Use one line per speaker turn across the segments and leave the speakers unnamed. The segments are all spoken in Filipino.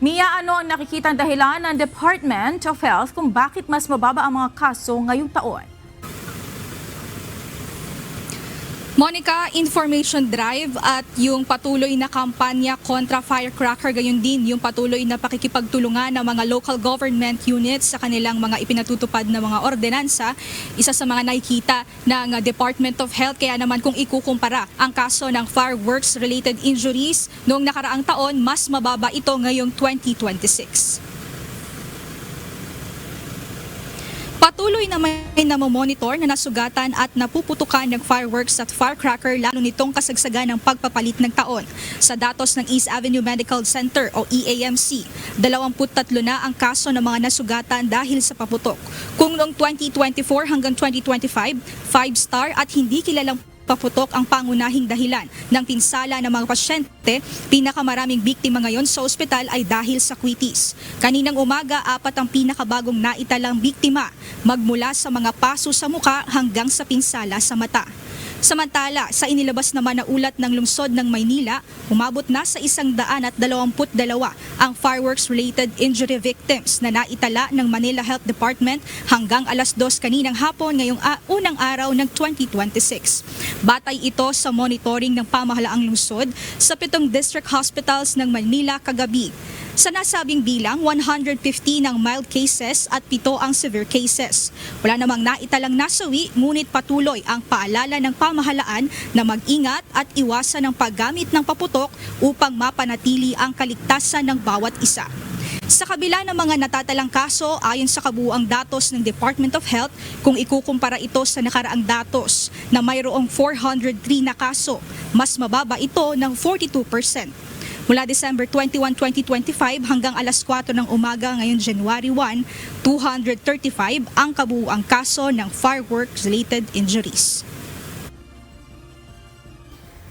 Mia, ano ang nakikitang dahilan ng Department of Health kung bakit mas mababa ang mga kaso ngayong taon?
Monica, information drive at yung patuloy na kampanya kontra firecracker, gayon din yung patuloy na pakikipagtulungan ng mga local government units sa kanilang mga ipinatutupad na mga ordinansa, isa sa mga nakikita ng Department of Health. Kaya naman kung ikukumpara ang kaso ng fireworks-related injuries noong nakaraang taon, mas mababa ito ngayong 2026. Patuloy na may namomonitor na nasugatan at napuputukan ng fireworks at firecracker lalo nitong kasagsagan ng pagpapalit ng taon. Sa datos ng East Avenue Medical Center o EAMC, 23 na ang kaso ng mga nasugatan dahil sa paputok. Kung noong 2024 hanggang 2025, 5-star at hindi kilalang paputok ang pangunahing dahilan ng pinsala ng mga pasyente, pinakamaraming biktima ngayon sa ospital ay dahil sa kwitis. Kaninang umaga, 4 ang pinakabagong naitalang biktima, magmula sa mga paso sa muka hanggang sa pinsala sa mata. Samantala, sa inilabas naman na ulat ng lungsod ng Maynila, umabot na sa 122 ang fireworks-related injury victims na naitala ng Manila Health Department hanggang alas 2 kaninang hapon ngayong unang araw ng 2026. Batay ito sa monitoring ng pamahalaang lungsod sa 7 district hospitals ng Manila kagabi. Sa nasabing bilang, 115 ang mild cases at 7 ang severe cases. Wala namang naitalang nasawi, ngunit patuloy ang paalala ng pamahalaan na mag-ingat at iwasan ang paggamit ng paputok upang mapanatili ang kaligtasan ng bawat isa. Sa kabila ng mga natatalang kaso, ayon sa kabuuang datos ng Department of Health, kung ikukumpara ito sa nakaraang datos na mayroong 403 na kaso, mas mababa ito ng 42%. Mula December 21, 2025 hanggang alas 4 ng umaga ngayon January 1, 235 ang kabuuang kaso ng fireworks-related injuries.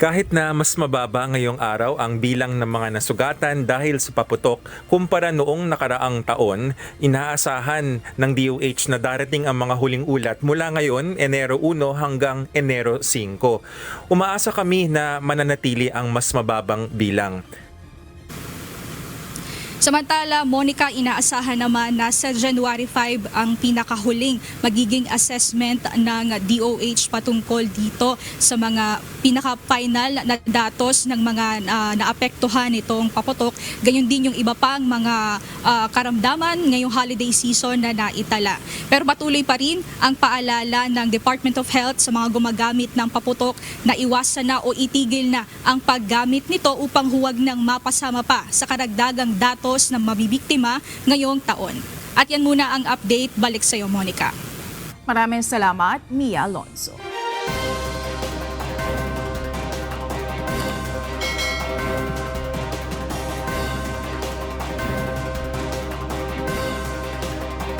Kahit na mas mababa ngayong araw ang bilang ng mga nasugatan dahil sa paputok kumpara noong nakaraang taon, inaasahan ng DOH na darating ang mga huling ulat mula ngayon, Enero 1 hanggang Enero 5. Umaasa kami na mananatili ang mas mababang bilang.
Samantala, Monica, inaasahan naman na sa January 5 ang pinakahuling magiging assessment ng DOH patungkol dito sa mga pinaka-final na datos ng mga naapektuhan itong paputok. Ganyan din yung iba pang mga karamdaman ngayong holiday season na naitala. Pero patuloy pa rin ang paalala ng Department of Health sa mga gumagamit ng paputok na iwasan na o itigil na ang paggamit nito upang huwag nang mapasama pa sa karagdagang datos ng mabibiktima ngayong taon. At yan muna ang update. Balik sa iyo, Monica.
Maraming salamat, Mia Alonzo.